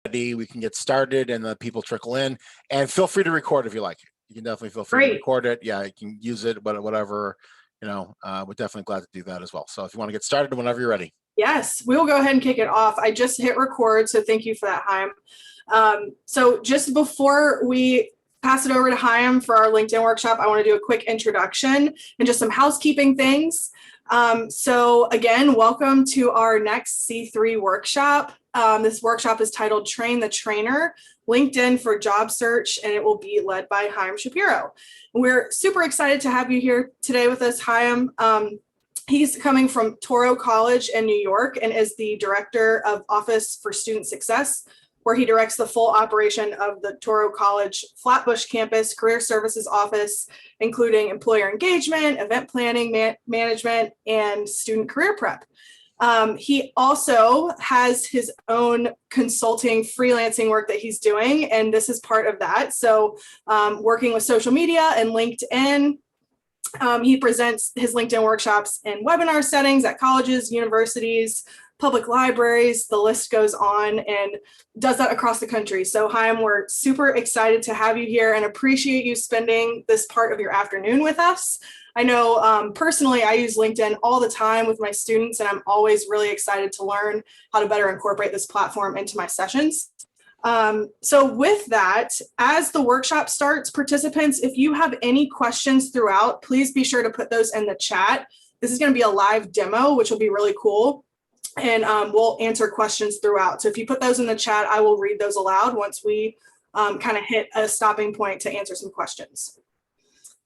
we can get started and the people trickle in. And feel free to record if you like. You can definitely feel free to Great. record it. Yeah, you can use it, but whatever, we're definitely glad to do that as well. So if you want to get started whenever you're ready. Yes, we will go ahead and kick it off. I just hit record, so thank you for that, Chaim. So just before we pass it over to Chaim for our LinkedIn workshop, I want to do a quick introduction and just some housekeeping things. So again, welcome to our next C3 workshop. This workshop is titled Train the Trainer, LinkedIn for Job Search, and it will be led by Chaim Shapiro. We're super excited to have you here today with us, Chaim. He's coming from Touro College in New York and is the Director of Office for Student Success, where he directs the full operation of the Touro College Flatbush campus Career Services Office, including employer engagement, event planning, management, and student career prep. He also has his own consulting freelancing work that he's doing, and this is part of that. So working with social media and LinkedIn. He presents his LinkedIn workshops in webinar settings at colleges, universities, public libraries, the list goes on, and does that across the country. So Chaim, we're super excited to have you here and appreciate you spending this part of your afternoon with us. I know personally, I use LinkedIn all the time with my students, and I'm always really excited to learn how to better incorporate this platform into my sessions. So with that, as the workshop starts, participants, if you have any questions throughout, please be sure to put those in the chat. This is going to be a live demo, which will be really cool. And we'll answer questions throughout. So if you put those in the chat, I will read those aloud once we kind of hit a stopping point to answer some questions.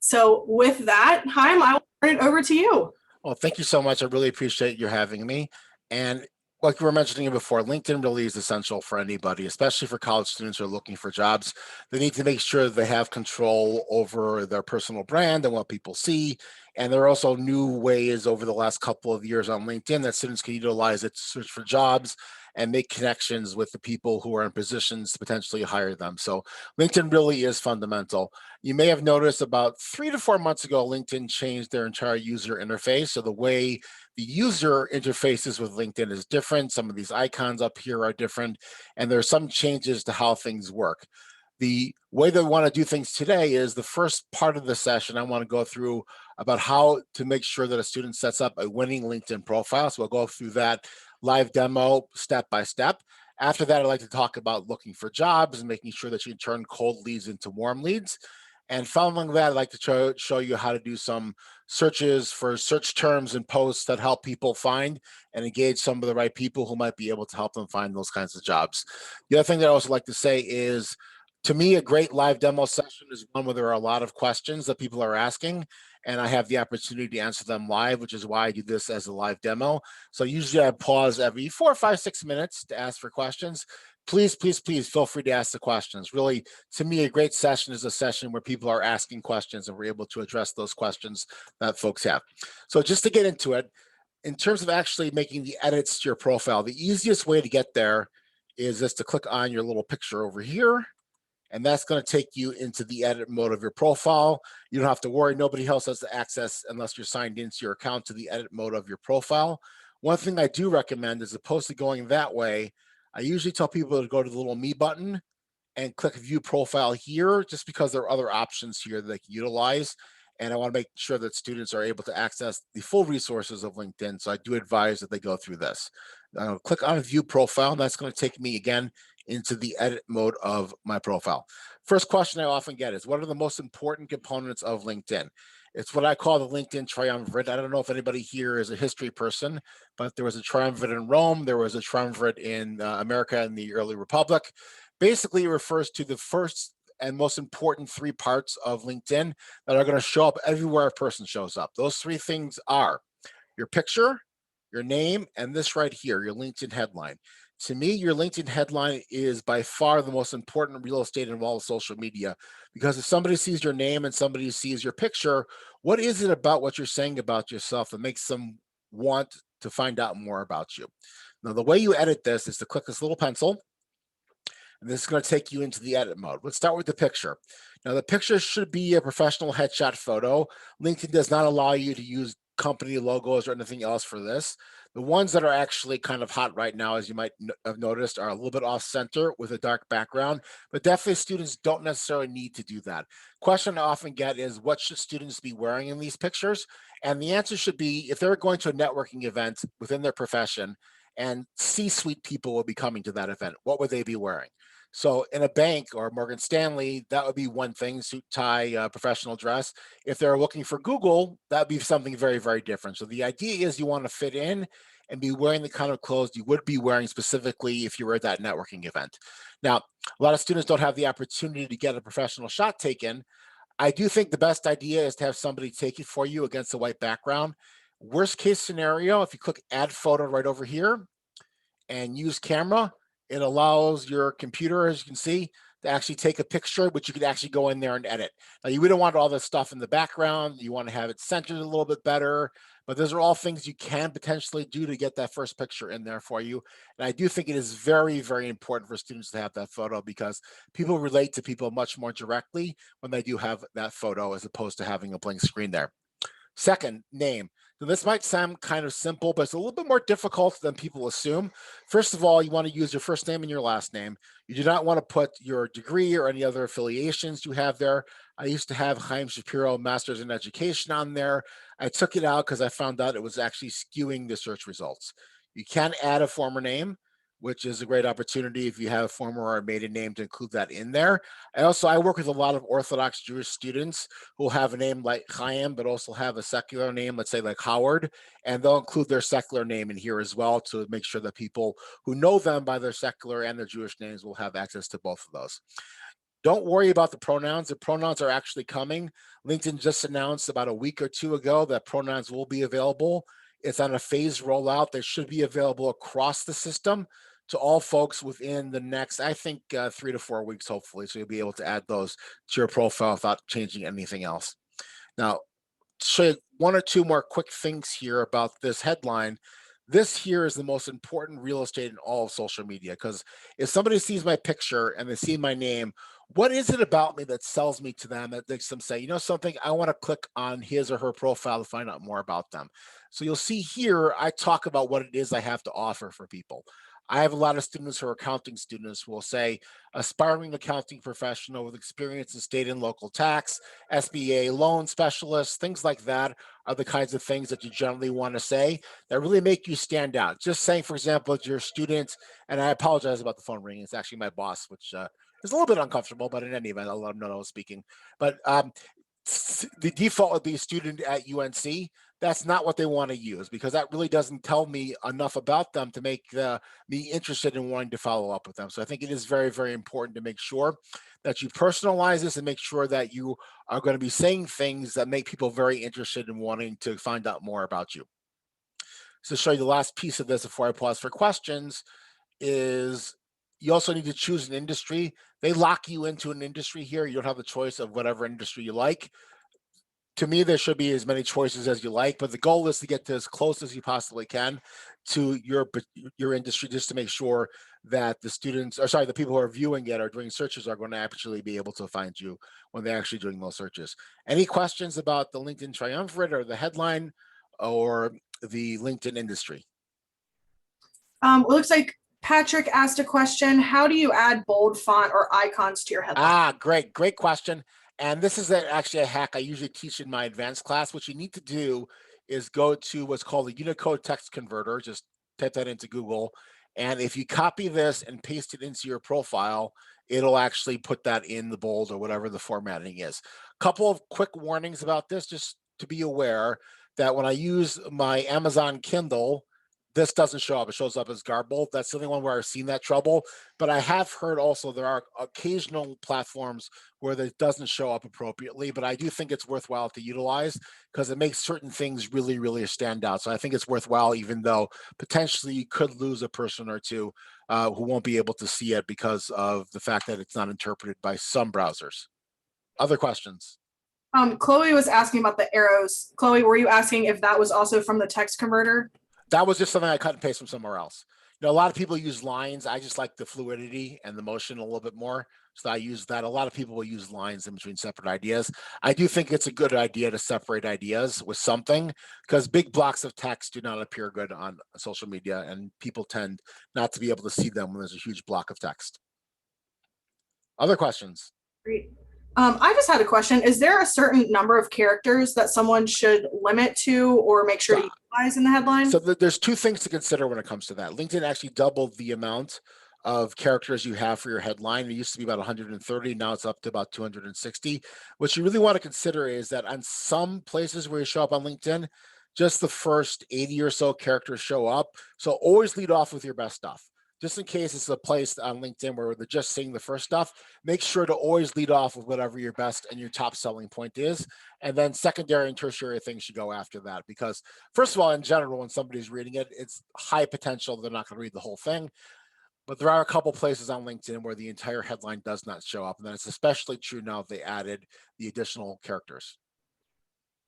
So with that, Chaim, I will turn it over to you. Well, thank you so much. I really appreciate you having me. And like we were mentioning before, LinkedIn really is essential for anybody, especially for college students who are looking for jobs. They need to make sure they have control over their personal brand and what people see. And there are also new ways over the last couple of years on LinkedIn that students can utilize it to search for jobs and make connections with the people who are in positions to potentially hire them. So LinkedIn really is fundamental. You may have noticed about 3 to 4 months ago, LinkedIn changed their entire user interface. So the way the user interfaces with LinkedIn is different. Some of these icons up here are different, and there are some changes to how things work. The way that we want to do things today is the first part of the session, I want to go through about how to make sure that a student sets up a winning LinkedIn profile. So we'll go through that live demo step by step. After that, I'd like to talk about looking for jobs and making sure that you can turn cold leads into warm leads. And following that, I'd like to show you how to do some searches for search terms and posts that help people find and engage some of the right people who might be able to help them find those kinds of jobs. The other thing that I also like to say is, to me, a great live demo session is one where there are a lot of questions that people are asking, and I have the opportunity to answer them live, which is why I do this as a live demo. So usually I pause every 4, 5, 6 minutes to ask for questions. Please, please, please feel free to ask the questions. Really, to me, a great session is a session where people are asking questions and we're able to address those questions that folks have. So just to get into it, in terms of actually making the edits to your profile, the easiest way to get there is just to click on your little picture over here. And that's going to take you into the edit mode of your profile. You don't have to worry. Nobody else has access unless you're signed into your account to the edit mode of your profile. One thing I do recommend, as opposed to going that way, I usually tell people to go to the little me button and click view profile here, just because there are other options here that they can utilize. And I want to make sure that students are able to access the full resources of LinkedIn. So I do advise that they go through this. Click on view profile, and that's going to take me again into the edit mode of my profile. First question I often get is, what are the most important components of LinkedIn? It's what I call the LinkedIn triumvirate. I don't know if anybody here is a history person, but there was a triumvirate in Rome. There was a triumvirate in America in the early Republic. Basically, it refers to the first and most important 3 parts of LinkedIn that are going to show up everywhere a person shows up. Those 3 things are your picture, your name, and this right here, your LinkedIn headline. To me, your LinkedIn headline is by far the most important real estate in all of social media, because if somebody sees your name and somebody sees your picture, what is it about what you're saying about yourself that makes them want to find out more about you? Now, the way you edit this is to click this little pencil, and this is going to take you into the edit mode. Let's start with the picture. Now, the picture should be a professional headshot photo. LinkedIn does not allow you to use company logos or anything else for this. The ones that are actually kind of hot right now, as you might have noticed, are a little bit off center with a dark background, but definitely students don't necessarily need to do that. Question I often get is, what should students be wearing in these pictures? And the answer should be, if they're going to a networking event within their profession and C-suite people will be coming to that event, what would they be wearing? So in a bank or Morgan Stanley, that would be one thing, suit, tie, professional dress. If they're looking for Google, that'd be something very, very different. So the idea is you want to fit in and be wearing the kind of clothes you would be wearing specifically if you were at that networking event. Now, a lot of students don't have the opportunity to get a professional shot taken. I do think the best idea is to have somebody take it for you against a white background. Worst case scenario, if you click add photo right over here and use camera, it allows your computer, as you can see, to actually take a picture, which you could actually go in there and edit. Now, you wouldn't want all this stuff in the background. You want to have it centered a little bit better, but those are all things you can potentially do to get that first picture in there for you. And I do think it is very, very important for students to have that photo, because people relate to people much more directly when they do have that photo as opposed to having a blank screen there. Second, name. So this might sound kind of simple, but it's a little bit more difficult than people assume. First of all, you want to use your first name and your last name. You do not want to put your degree or any other affiliations you have there. I used to have Chaim Shapiro Master's in Education on there. I took it out because I found out it was actually skewing the search results. You can add a former name, which is a great opportunity if you have a former or a maiden name to include that in there. I work with a lot of Orthodox Jewish students who will have a name like Chaim, but also have a secular name, let's say like Howard, and they'll include their secular name in here as well to make sure that people who know them by their secular and their Jewish names will have access to both of those. Don't worry about the pronouns. The pronouns are actually coming. LinkedIn just announced about a week or two ago that pronouns will be available. It's on a phased rollout. They should be available across the system to all folks within the next, I think, 3 to 4 weeks, hopefully. So you'll be able to add those to your profile without changing anything else. Now, show you one or two more quick things here about this headline. This here is the most important real estate in all of social media, because if somebody sees my picture and they see my name, what is it about me that sells me to them, that makes them say, you know something, I want to click on his or her profile to find out more about them? So you'll see here, I talk about what it is I have to offer for people. I have a lot of students who are accounting students who will say, aspiring accounting professional with experience in state and local tax, SBA loan specialist, things like that are the kinds of things that you generally want to say that really make you stand out. Just saying, for example, to your students, and I apologize about the phone ringing. It's actually my boss, which is a little bit uncomfortable, but in any event, I'll let him know I was speaking. But the default would be student at UNC. That's not what they want to use, because that really doesn't tell me enough about them to make me interested in wanting to follow up with them. So I think it is very, very important to make sure that you personalize this and make sure that you are going to be saying things that make people very interested in wanting to find out more about you. So to show you the last piece of this before I pause for questions is, you also need to choose an industry. They lock you into an industry here. You don't have the choice of whatever industry you like. To me, there should be as many choices as you like, but the goal is to get to as close as you possibly can to your industry, just to make sure that the students, or sorry, the people who are viewing it or doing searches are going to actually be able to find you when they're actually doing those searches. Any questions about the LinkedIn triumvirate or the headline or the LinkedIn industry? It looks like Patrick asked a question. How do you add bold font or icons to your headline? Great question. And this is actually a hack I usually teach in my advanced class. What you need to do is go to what's called a Unicode text converter. Just type that into Google. And if you copy this and paste it into your profile, it'll actually put that in the bold or whatever the formatting is. Couple of quick warnings about this, just to be aware that when I use my Amazon Kindle, this doesn't show up. It shows up as garbled. That's the only one where I've seen that trouble. But I have heard also there are occasional platforms where it doesn't show up appropriately. But I do think it's worthwhile to utilize, because it makes certain things really, really stand out. So I think it's worthwhile, even though potentially you could lose a person or two who won't be able to see it because of the fact that it's not interpreted by some browsers. Other questions? Chloe was asking about the arrows. Chloe, were you asking if that was also from the text converter? That was just something I cut and paste from somewhere else. a lot of people use lines. I just like the fluidity and the motion a little bit more. So I use that. A lot of people will use lines in between separate ideas. I do think it's a good idea to separate ideas with something, because big blocks of text do not appear good on social media, and people tend not to be able to see them when there's a huge block of text. Other questions? Great. I just had a question. Is there a certain number of characters that someone should limit to or make sure So to utilize in the headline? So there's two things to consider when it comes to that. LinkedIn actually doubled the amount of characters you have for your headline. It used to be about 130. Now it's up to about 260. What you really want to consider is that on some places where you show up on LinkedIn, just the first 80 or so characters show up. So always lead off with your best stuff. Just in case it's a place on LinkedIn where they're just seeing the first stuff, make sure to always lead off with whatever your best and your top selling point is. And then secondary and tertiary things should go after that, because first of all, in general, when somebody's reading it, it's high potential they're not going to read the whole thing. But there are a couple places on LinkedIn where the entire headline does not show up. And then it's especially true now they added the additional characters.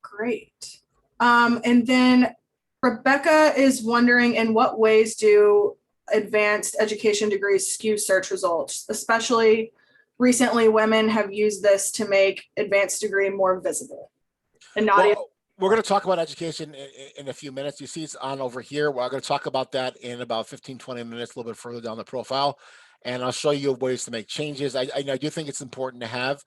Great. And then Rebecca is wondering, in what ways do advanced education degrees skew search results? Especially recently, women have used this to make advanced degree more visible. And Nadia. Well, we're going to talk about education in a few minutes. You see it's on over here. We're going to talk about that in about 15, 20 minutes, a little bit further down the profile. And I'll show you ways to make changes. I do think it's important to have,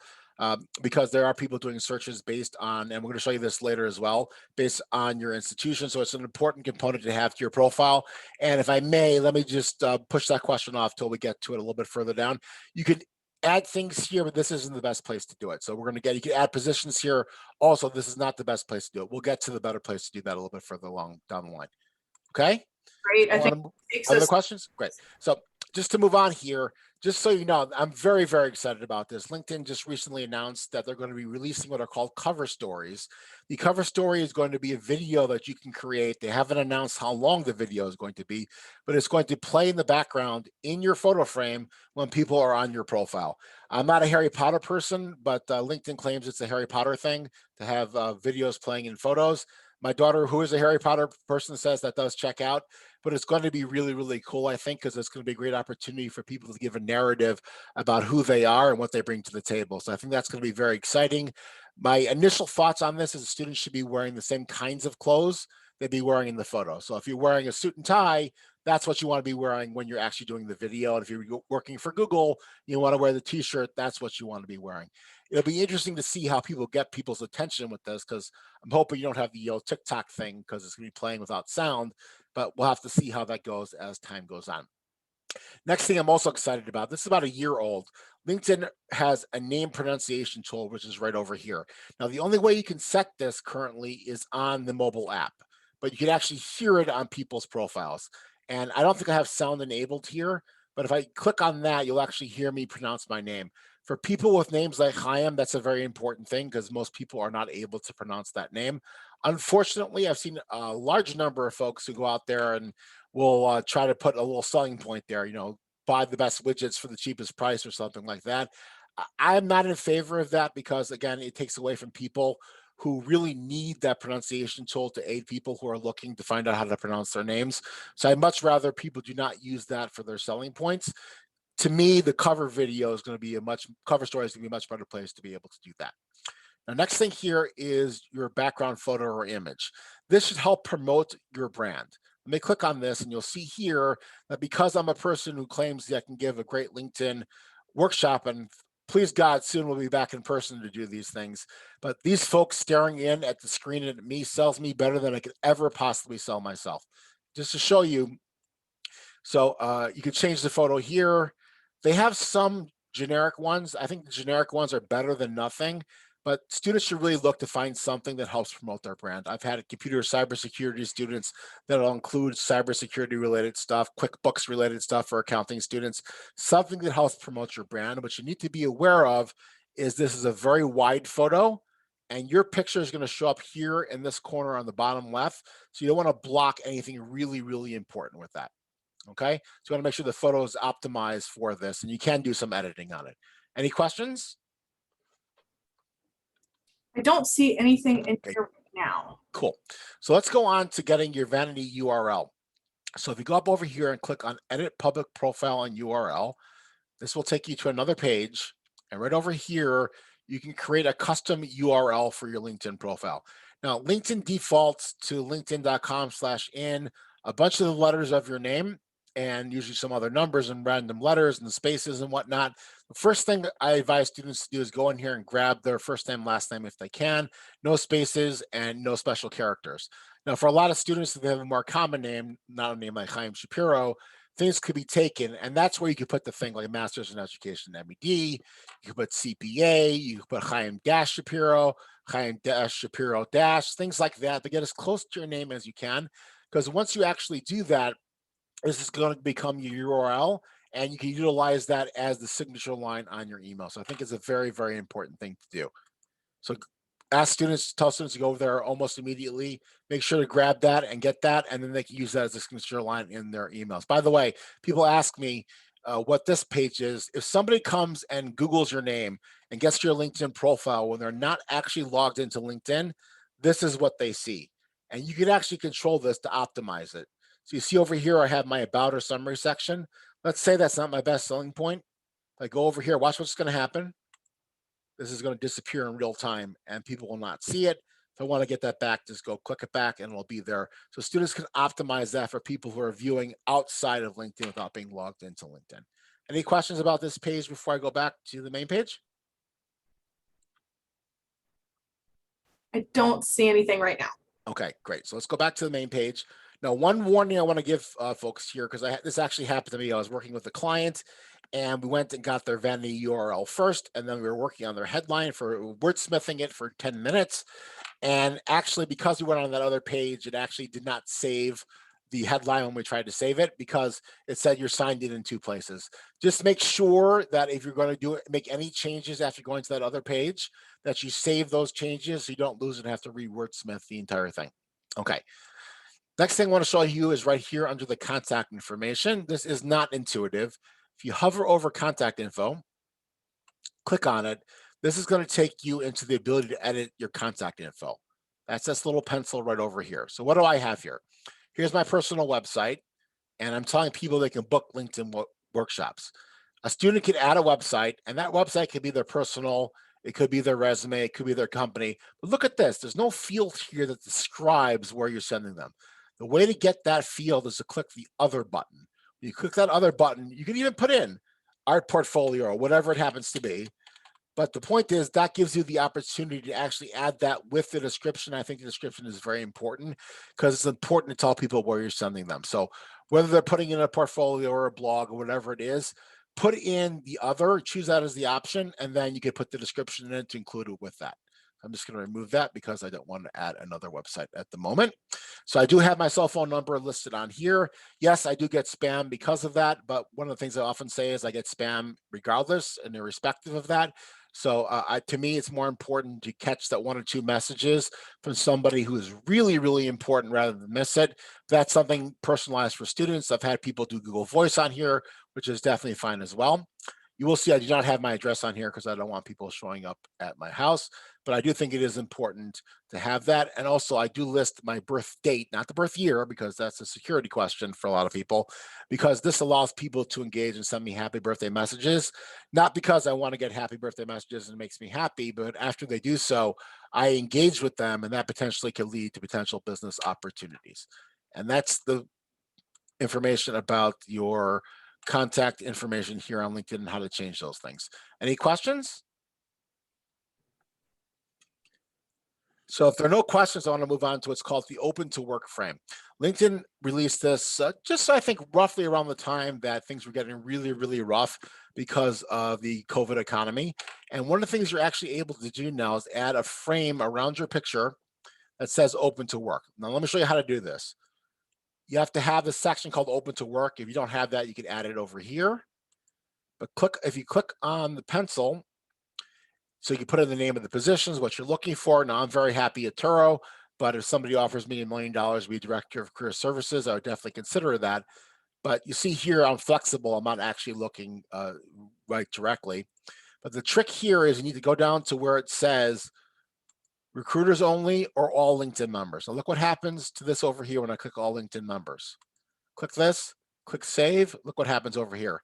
because there are people doing searches based on, and we're going to show you this later as well, based on your institution. So it's an important component to have to your profile. And if I may, let me just push that question off till we get to it a little bit further down. You could add things here, but this isn't the best place to do it. So we're going to you can add positions here. Also, this is not the best place to do it. We'll get to the better place to do that a little bit further along down the line. Okay. Great. I think other questions? Great. So just to move on here, just so you know, I'm very, very excited about this. LinkedIn just recently announced that they're going to be releasing what are called cover stories. The cover story is going to be a video that you can create. They haven't announced how long the video is going to be, but it's going to play in the background in your photo frame when people are on your profile. I'm not a Harry Potter person, but LinkedIn claims it's a Harry Potter thing to have videos playing in photos. My daughter, who is a Harry Potter person, says that does check out, but it's going to be really, really cool, I think, because it's going to be a great opportunity for people to give a narrative about who they are and what they bring to the table. So I think that's going to be very exciting. My initial thoughts on this is students should be wearing the same kinds of clothes they'd be wearing in the photo. So if you're wearing a suit and tie, that's what you want to be wearing when you're actually doing the video. And if you're working for Google, you want to wear the t-shirt, that's what you want to be wearing. It'll be interesting to see how people get people's attention with this, because I'm hoping you don't have the TikTok thing, because it's going to be playing without sound, but we'll have to see how that goes as time goes on. Next thing I'm also excited about, this is about a year old. LinkedIn has a name pronunciation tool, which is right over here. Now, the only way you can set this currently is on the mobile app, but you can actually hear it on people's profiles. And I don't think I have sound enabled here, but if I click on that, you'll actually hear me pronounce my name. For people with names like Chaim, that's a very important thing, because most people are not able to pronounce that name. Unfortunately, I've seen a large number of folks who go out there and will try to put a little selling point there, buy the best widgets for the cheapest price or something like that. I'm not in favor of that, because, again, it takes away from people who really need that pronunciation tool to aid people who are looking to find out how to pronounce their names. So I'd much rather people do not use that for their selling points. To me, the cover video is going to be cover story is going to be a much better place to be able to do that. Now, next thing here is your background photo or image. This should help promote your brand. Let me click on this, and you'll see here that because I'm a person who claims that I can give a great LinkedIn workshop, and please God, soon we'll be back in person to do these things. But these folks staring in at the screen and at me sells me better than I could ever possibly sell myself. Just to show you, so you can change the photo here. They have some generic ones. I think the generic ones are better than nothing, but students should really look to find something that helps promote their brand. I've had computer cybersecurity students that'll include cybersecurity related stuff, QuickBooks related stuff for accounting students, something that helps promote your brand. What you need to be aware of is this is a very wide photo, and your picture is going to show up here in this corner on the bottom left. So you don't want to block anything really, really important with that. Okay, so you want to make sure the photo is optimized for this, and you can do some editing on it. Any questions? I don't see anything in here right now. Cool. So let's go on to getting your vanity URL. So if you go up over here and click on edit public profile and URL, this will take you to another page. And right over here, you can create a custom URL for your LinkedIn profile. Now, LinkedIn defaults to linkedin.com/in, a bunch of the letters of your name, and usually some other numbers and random letters and the spaces and whatnot. The first thing I advise students to do is go in here and grab their first name, last name if they can, no spaces and no special characters. Now, for a lot of students that have a more common name, not a name like Chaim Shapiro, things could be taken, and that's where you could put the thing like Master's in Education, MED. You could put CPA. You could put Chaim Dash Shapiro, Chaim Dash Shapiro Dash, things like that to get as close to your name as you can. Because once you actually do that, this is going to become your URL, and you can utilize that as the signature line on your email. So I think it's a very, very important thing to do. So ask students, tell students to go over there almost immediately. Make sure to grab that and get that, and then they can use that as a signature line in their emails. By the way, people ask me what this page is. If somebody comes and Googles your name and gets to your LinkedIn profile when they're not actually logged into LinkedIn, this is what they see. And you can actually control this to optimize it. So you see over here, I have my about or summary section. Let's say that's not my best selling point. I go over here, watch what's going to happen. This is going to disappear in real time and people will not see it. If I want to get that back, just go click it back and it'll be there. So students can optimize that for people who are viewing outside of LinkedIn without being logged into LinkedIn. Any questions about this page before I go back to the main page? I don't see anything right now. Okay, great. So let's go back to the main page. Now, one warning I want to give folks here, because this actually happened to me. I was working with a client and we went and got their vanity URL first, and then we were working on their headline for wordsmithing it for 10 minutes. And actually, because we went on that other page, it actually did not save the headline when we tried to save it because it said you're signed in 2 places. Just make sure that if you're going to make any changes after going to that other page, that you save those changes so you don't lose and have to re-wordsmith the entire thing. Okay. Next thing I want to show you is right here under the contact information. This is not intuitive. If you hover over contact info, click on it, this is going to take you into the ability to edit your contact info. That's this little pencil right over here. So what do I have here? Here's my personal website, and I'm telling people they can book LinkedIn workshops. A student can add a website, and that website could be their personal, it could be their resume, it could be their company. But look at this. There's no field here that describes where you're sending them. The way to get that field is to click the other button. When you click that other button, you can even put in art portfolio or whatever it happens to be. But the point is that gives you the opportunity to actually add that with the description. I think the description is very important because it's important to tell people where you're sending them. So whether they're putting in a portfolio or a blog or whatever it is, put in the other, choose that as the option, and then you can put the description in to include it with that. I'm just going to remove that because I don't want to add another website at the moment. So I do have my cell phone number listed on here. Yes, I do get spam because of that, but one of the things I often say is I get spam regardless and irrespective of that. So to me, it's more important to catch that 1 or 2 messages from somebody who is really, really important rather than miss it. That's something personalized for students. I've had people do Google Voice on here, which is definitely fine as well. You will see I do not have my address on here because I don't want people showing up at my house, but I do think it is important to have that. And also I do list my birth date, not the birth year, because that's a security question for a lot of people, because this allows people to engage and send me happy birthday messages, not because I want to get happy birthday messages and it makes me happy, but after they do so, I engage with them and that potentially can lead to potential business opportunities. And that's the information about your contact information here on LinkedIn and how to change those things. Any questions? So if there are no questions, I want to move on to what's called the open to work frame. LinkedIn released this just, I think, roughly around the time that things were getting really, really rough because of the COVID economy. And one of the things you're actually able to do now is add a frame around your picture that says open to work. Now, let me show you how to do this. You have to have this section called open to work. If you don't have that, you can add it over here. But if you click on the pencil, so you can put in the name of the positions, what you're looking for. Now, I'm very happy at Turo, but if somebody offers me $1 million to be director of career services, I would definitely consider that. But you see here, I'm flexible. I'm not actually looking right directly. But the trick here is you need to go down to where it says recruiters only or all LinkedIn members. Now look what happens to this over here when I click all LinkedIn members. Click this, click save. Look what happens over here.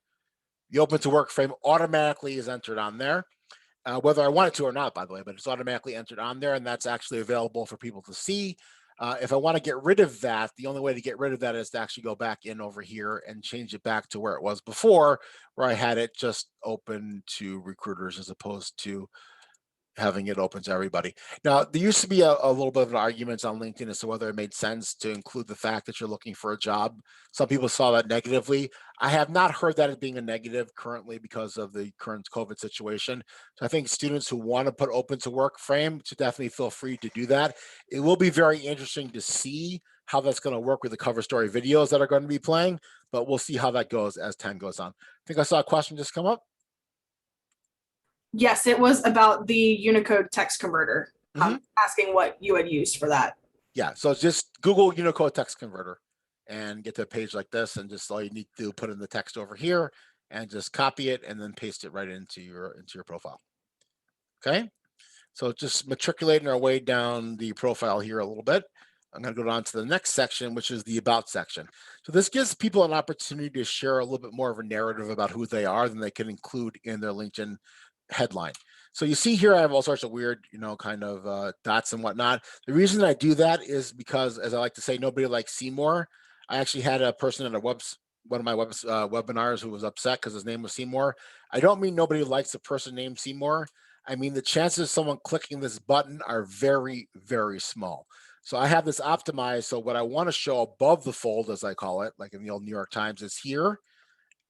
The open to work frame automatically is entered on there. Whether I want it to or not, by the way, but it's automatically entered on there, and that's actually available for people to see. If I want to get rid of that, the only way to get rid of that is to actually go back in over here and change it back to where it was before, where I had it just open to recruiters as opposed to having it open to everybody. Now, there used to be a little bit of an argument on LinkedIn as to whether it made sense to include the fact that you're looking for a job. Some people saw that negatively. I have not heard that as being a negative currently because of the current COVID situation. So I think students who want to put open to work frame should definitely feel free to do that. It will be very interesting to see how that's going to work with the cover story videos that are going to be playing, but we'll see how that goes as time goes on. I think I saw a question just come up. Yes, it was about the Unicode text converter. Mhm. Asking what you had used for that. Yeah, so just Google Unicode text converter and get to a page like this, and just all you need to do, put in the text over here and just copy it and then paste it right into your profile. Okay, so just matriculating our way down the profile here a little bit. I'm going to go on to the next section, which is the about section. So this gives people an opportunity to share a little bit more of a narrative about who they are than they can include in their LinkedIn headline. So you see here, I have all sorts of weird, kind of dots and whatnot. The reason I do that is because, as I like to say, nobody likes Seymour. I actually had a person at one of my webinars who was upset because his name was Seymour. I don't mean nobody likes a person named Seymour. I mean, the chances of someone clicking this button are very, very small. So I have this optimized. So what I want to show above the fold, as I call it, like in the old New York Times, is here.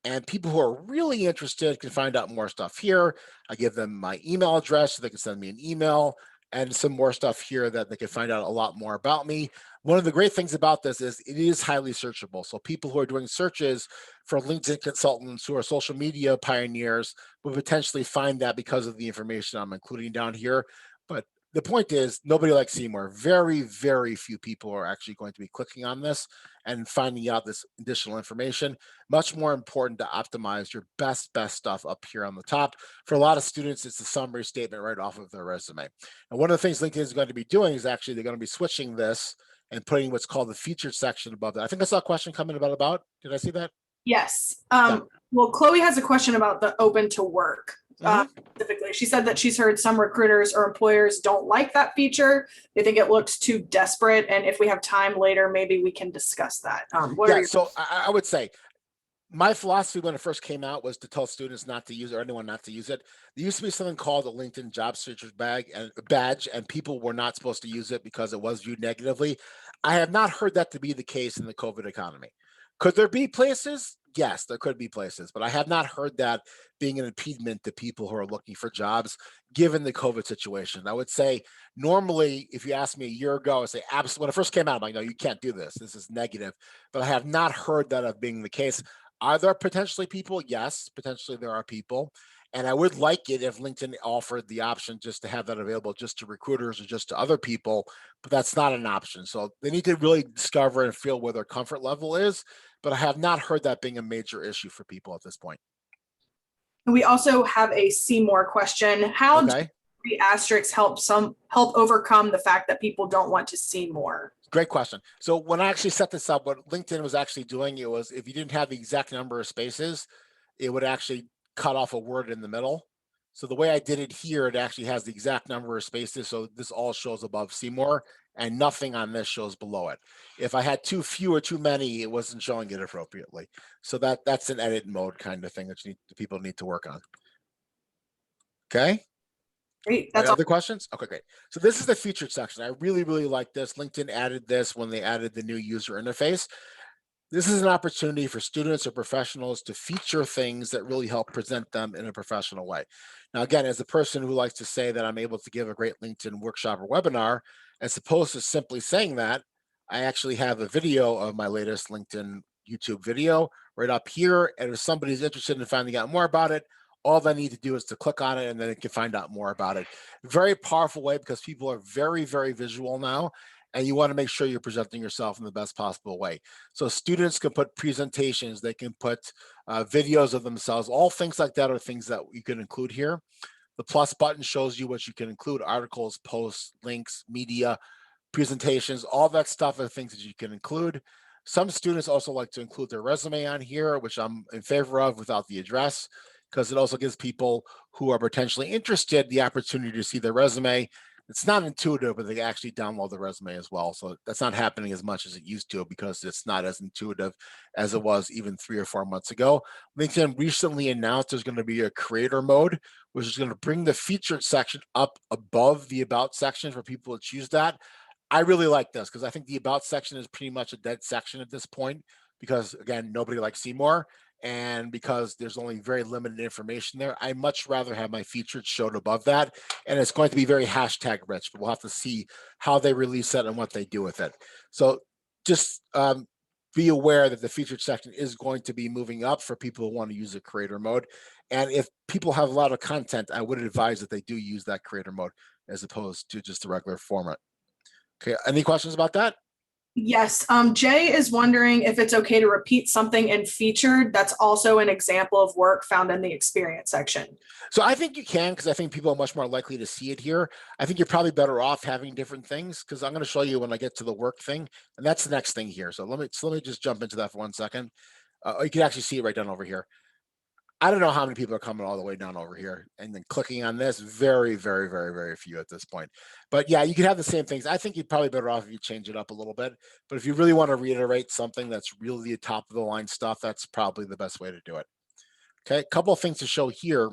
And people who are really interested can find out more stuff here. I give them my email address so they can send me an email, and some more stuff here that they can find out a lot more about me. One of the great things about this is it is highly searchable. So people who are doing searches for LinkedIn consultants who are social media pioneers will potentially find that because of the information I'm including down here. But the point is, nobody likes Seymour. Very, very few people are actually going to be clicking on this and finding out this additional information. Much more important to optimize your best stuff up here on the top. For a lot of students, it's a summary statement right off of their resume. And one of the things LinkedIn is going to be doing is actually they're going to be switching this and putting what's called the featured section above that. I think I saw a question coming about. Did I see that? Yes. Yeah. Well, Chloe has a question about the open to work. Mhm. Specifically, she said that she's heard some recruiters or employers don't like that feature. They think it looks too desperate. And if we have time later, maybe we can discuss that. Yeah, so I would say my philosophy when it first came out was to tell students not to use it or anyone not to use it. There used to be something called a LinkedIn job searcher's badge, and people were not supposed to use it because it was viewed negatively. I have not heard that to be the case in the COVID economy. Could there be places? Yes, there could be places, but I have not heard that being an impediment to people who are looking for jobs given the COVID situation. I would say normally, if you asked me a year ago, I would say absolutely. When it first came out, I'm like, no, you can't do this. This is negative. But I have not heard that of being the case. Are there potentially people? Yes, potentially there are people. And I would like it if LinkedIn offered the option just to have that available just to recruiters or just to other people, but that's not an option. So they need to really discover and feel where their comfort level is. But I have not heard that being a major issue for people at this point. We also have a Seymour question. How do Okay. the asterisks help overcome the fact that people don't want to see more? Great question. So when I actually set this up, what LinkedIn was actually doing, it was if you didn't have the exact number of spaces, it would actually cut off a word in the middle. So the way I did it here, it actually has the exact number of spaces. So this all shows above Seymour and nothing on this shows below it. If I had too few or too many, it wasn't showing it appropriately. So that's an edit mode kind of thing that people need to work on. Okay. Great. Right, That's all. other questions? Okay, great. So this is the featured section. I really, really like this. LinkedIn added this when they added the new user interface. This is an opportunity for students or professionals to feature things that really help present them in a professional way. Now, again, as a person who likes to say that I'm able to give a great LinkedIn workshop or webinar, as opposed to simply saying that, I actually have a video of my latest LinkedIn YouTube video right up here. And if somebody's interested in finding out more about it, all they need to do is to click on it and then they can find out more about it. Very powerful way because people are very, very visual now. And you want to make sure you're presenting yourself in the best possible way. So students can put presentations, they can put videos of themselves, all things like that are things that you can include here. The plus button shows you what you can include: articles, posts, links, media, presentations, all that stuff are things that you can include. Some students also like to include their resume on here, which I'm in favor of without the address, because it also gives people who are potentially interested the opportunity to see their resume. It's not intuitive, but they actually download the resume as well. So that's not happening as much as it used to because it's not as intuitive as it was even 3 or 4 months ago. LinkedIn recently announced there's going to be a creator mode, which is going to bring the featured section up above the about section for people to choose that. I really like this because I think the about section is pretty much a dead section at this point because, again, nobody likes Seymour. And because there's only very limited information there, I much rather have my featured shown above that. And it's going to be very hashtag rich, but we'll have to see how they release that and what they do with it. So just be aware that the featured section is going to be moving up for people who want to use the creator mode. And if people have a lot of content, I would advise that they do use that creator mode as opposed to just the regular format. Okay, any questions about that? Yes, Jay is wondering if it's okay to repeat something in featured that's also an example of work found in the experience section. So I think you can because I think people are much more likely to see it here. I think you're probably better off having different things because I'm going to show you when I get to the work thing, and that's the next thing here. So let me just jump into that for 1 second. You can actually see it right down over here. I don't know how many people are coming all the way down over here and then clicking on this. Very, very, very, very few at this point. But yeah, you could have the same things. I think you're probably better off if you change it up a little bit. But if you really want to reiterate something that's really the top of the line stuff, that's probably the best way to do it. Okay, a couple of things to show here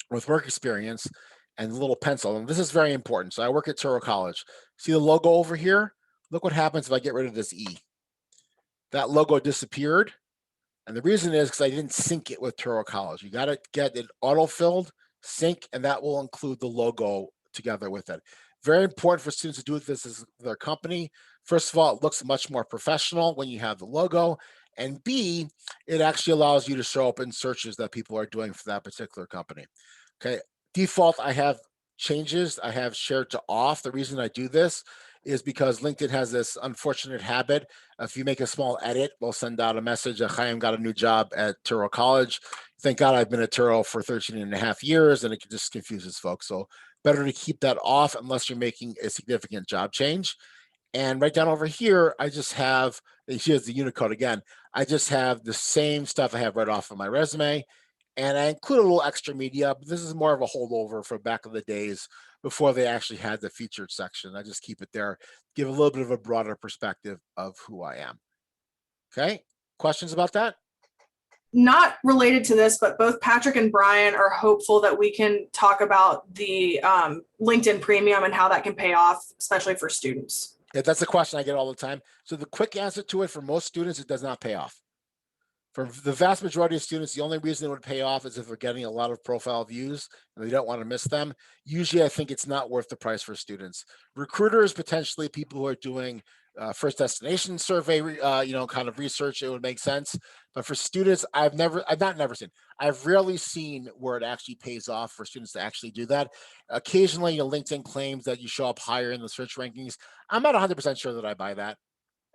with work experience and the little pencil. And this is very important. So I work at Turo College. See the logo over here? Look what happens if I get rid of this E. That logo disappeared. And the reason is because I didn't sync it with Turo College. You got to get it auto-filled, sync, and that will include the logo together with it. Very important for students to do this as their company. First of all, it looks much more professional when you have the logo. And B, it actually allows you to show up in searches that people are doing for that particular company. Okay, default, I have changes. I have shared to off. The reason I do this is because LinkedIn has this unfortunate habit. If you make a small edit, we'll send out a message that Chaim got a new job at Turo College. Thank God I've been at Turo for 13 and a half years, and it just confuses folks. So better to keep that off unless you're making a significant job change. And right down over here, I just have, here's the Unicode again. I just have the same stuff I have right off of my resume. And I include a little extra media, but this is more of a holdover from back in the days before they actually had the featured section. I just keep it there, give a little bit of a broader perspective of who I am. Okay, questions about that? Not related to this, but both Patrick and Brian are hopeful that we can talk about the LinkedIn Premium and how that can pay off, especially for students. Yeah, that's a question I get all the time. So the quick answer to it for most students, it does not pay off. For the vast majority of students, the only reason it would pay off is if they're getting a lot of profile views and they don't want to miss them. Usually, I think it's not worth the price for students. Recruiters, potentially people who are doing first destination survey, kind of research, it would make sense. But for students, I've rarely seen where it actually pays off for students to actually do that. Occasionally, LinkedIn claims that you show up higher in the search rankings. I'm not 100% sure that I buy that.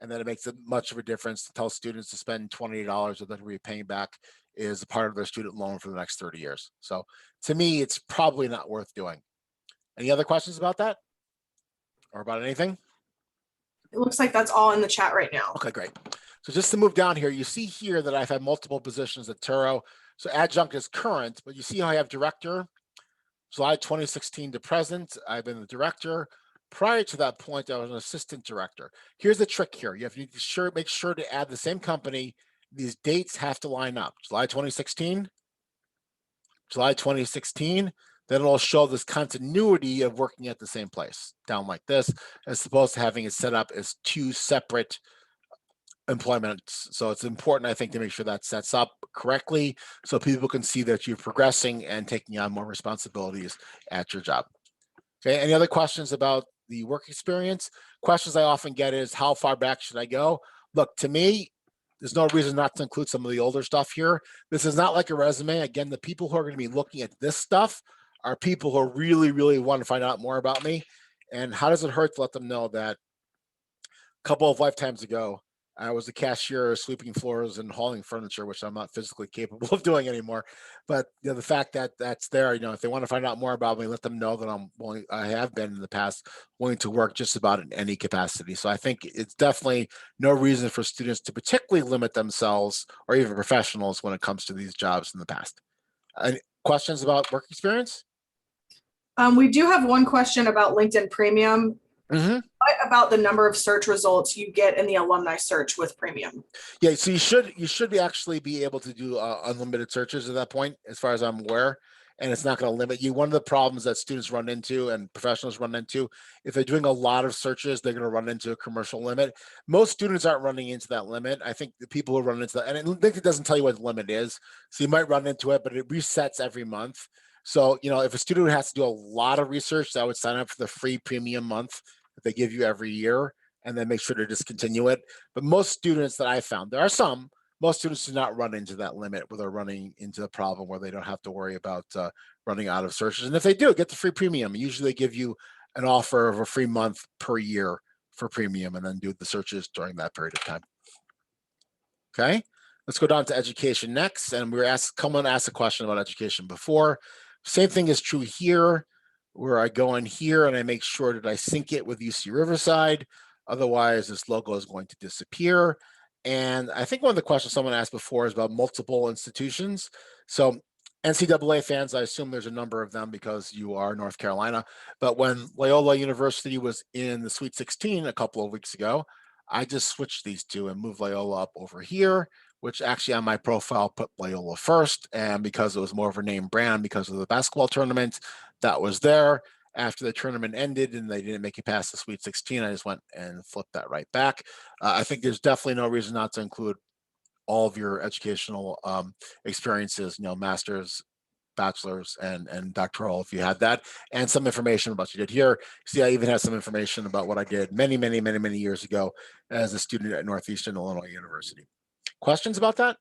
And then it makes it much of a difference to tell students to spend $20 that they're going to be paying back is a part of their student loan for the next 30 years. So to me, it's probably not worth doing. Any other questions about that or about anything? It looks like that's all in the chat right now. Okay, great. So just to move down here, you see here that I've had multiple positions at Turo. So adjunct is current, but you see how I have director, July 2016 to present. I've been the director. Prior to that point, I was an assistant director. Here's the trick here. You have to make sure to add the same company. These dates have to line up. July 2016, July 2016. Then it'll show this continuity of working at the same place down like this, as opposed to having it set up as 2 separate employments. So it's important, I think, to make sure that sets up correctly so people can see that you're progressing and taking on more responsibilities at your job. Okay, any other questions about the work experience? Questions I often get is, how far back should I go? Look, to me, there's no reason not to include some of the older stuff here. This is not like a resume. Again, the people who are going to be looking at this stuff are people who really, really want to find out more about me. And how does it hurt to let them know that a couple of lifetimes ago, I was a cashier, sweeping floors and hauling furniture, which I'm not physically capable of doing anymore. But the fact that that's there, if they want to find out more about me, let them know that I have been in the past willing to work just about in any capacity. So I think it's definitely no reason for students to particularly limit themselves or even professionals when it comes to these jobs in the past. Any questions about work experience? We do have one question about LinkedIn Premium. Mm-hmm. What about the number of search results you get in the alumni search with Premium? Yeah, so you should actually be able to do unlimited searches at that point, as far as I'm aware, and it's not going to limit you. One of the problems that students run into and professionals run into, if they're doing a lot of searches, they're going to run into a commercial limit. Most students aren't running into that limit. I think the people who run into that, and LinkedIn doesn't tell you what the limit is, so you might run into it, but it resets every month. So if a student has to do a lot of research, I would sign up for the free premium month that they give you every year, and then make sure to discontinue it. But most students that I found, there are some, most students do not run into that limit where they're running into a problem where they don't have to worry about running out of searches. And if they do, get the free premium. Usually they give you an offer of a free month per year for premium, and then do the searches during that period of time. Okay, let's go down to education next. And we were asked, someone asked a question about education before. Same thing is true here, where I go in here and I make sure that I sync it with UC Riverside. Otherwise, this logo is going to disappear. And I think one of the questions someone asked before is about multiple institutions. So NCAA fans, I assume there's a number of them because you are North Carolina. But when Loyola University was in the Sweet 16 a couple of weeks ago, I just switched these two and moved Loyola up over here, which actually on my profile put Loyola first. And because it was more of a name brand because of the basketball tournament that was there, after the tournament ended and they didn't make it past the Sweet 16, I just went and flipped that right back. I think there's definitely no reason not to include all of your educational experiences, master's, bachelor's, and doctoral if you had that, and some information about what you did here. See, I even have some information about what I did many, many, many, many years ago as a student at Northeastern Illinois University. Questions about that?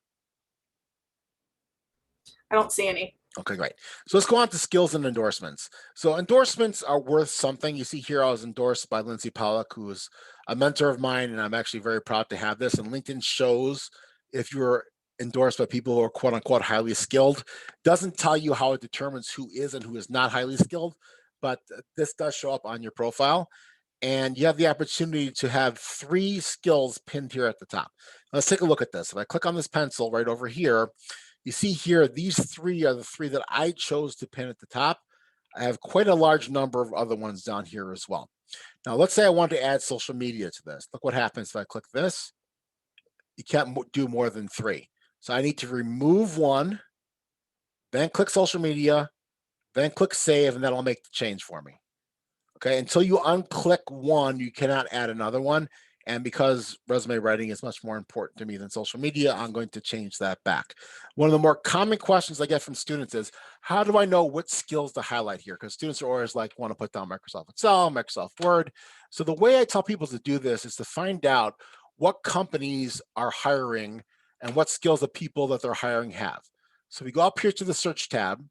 I don't see any. Okay, great. So let's go on to skills and endorsements. So endorsements are worth something. You see here, I was endorsed by Lindsay Pollock, who is a mentor of mine, and I'm actually very proud to have this. And LinkedIn shows if you're endorsed by people who are quote unquote highly skilled. Doesn't tell you how it determines who is and who is not highly skilled, but this does show up on your profile. And you have the opportunity to have 3 skills pinned here at the top. Let's take a look at this. If I click on this pencil right over here, you see here, these 3 are the 3 that I chose to pin at the top. I have quite a large number of other ones down here as well. Now, let's say I want to add social media to this. Look what happens if I click this. You can't do more than 3. So I need to remove one, then click social media, then click save, and that'll make the change for me. Okay, until you unclick one, you cannot add another one. And because resume writing is much more important to me than social media, I'm going to change that back. One of the more common questions I get from students is, how do I know what skills to highlight here? Because students are always like, want to put down Microsoft Excel, Microsoft Word. So the way I tell people to do this is to find out what companies are hiring and what skills the people that they're hiring have. So we go up here to the search tab,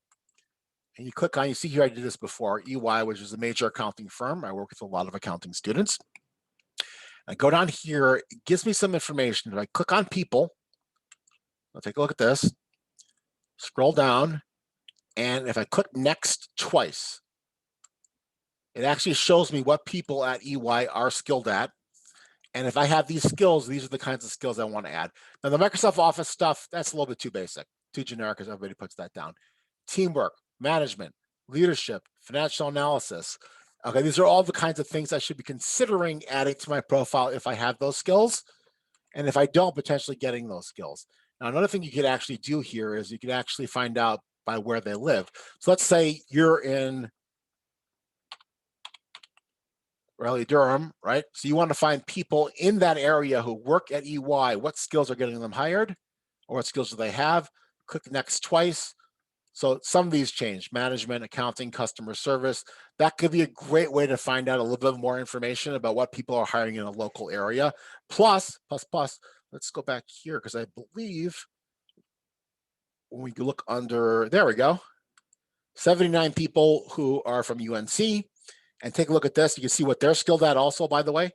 and you click on, you see here, I did this before, EY, which is a major accounting firm. I work with a lot of accounting students. I go down here, it gives me some information. If I click on people, I'll take a look at this, scroll down, and if I click next twice, it actually shows me what people at EY are skilled at. And if I have these skills, these are the kinds of skills I want to add. Now, the Microsoft Office stuff, that's a little bit too basic, too generic, as everybody puts that down. Teamwork, management, leadership, financial analysis. Okay, these are all the kinds of things I should be considering adding to my profile if I have those skills. And if I don't, potentially getting those skills. Now, another thing you could actually do here is you could actually find out by where they live. So let's say you're in Raleigh-Durham, right? So you want to find people in that area who work at EY. What skills are getting them hired, or what skills do they have? Click next twice. So some of these change: management, accounting, customer service. That could be a great way to find out a little bit more information about what people are hiring in a local area. Plus, let's go back here, because I believe when we look under, there we go, 79 people who are from UNC. And take a look at this. You can see what they're skilled at also, by the way.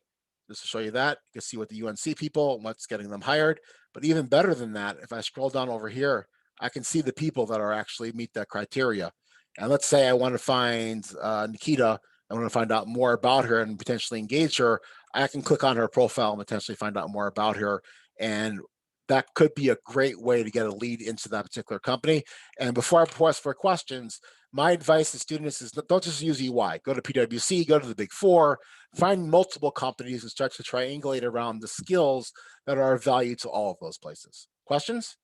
just to show you that. You can see what the UNC people and what's getting them hired. But even better than that, if I scroll down over here, I can see the people that are actually meet that criteria. And let's say I want to find Nikita. I want to find out more about her and potentially engage her. I can click on her profile and potentially find out more about her. And that could be a great way to get a lead into that particular company. And before I pause for questions, my advice to students is don't just use EY. Go to PwC, go to the Big Four, find multiple companies and start to triangulate around the skills that are of value to all of those places. Questions?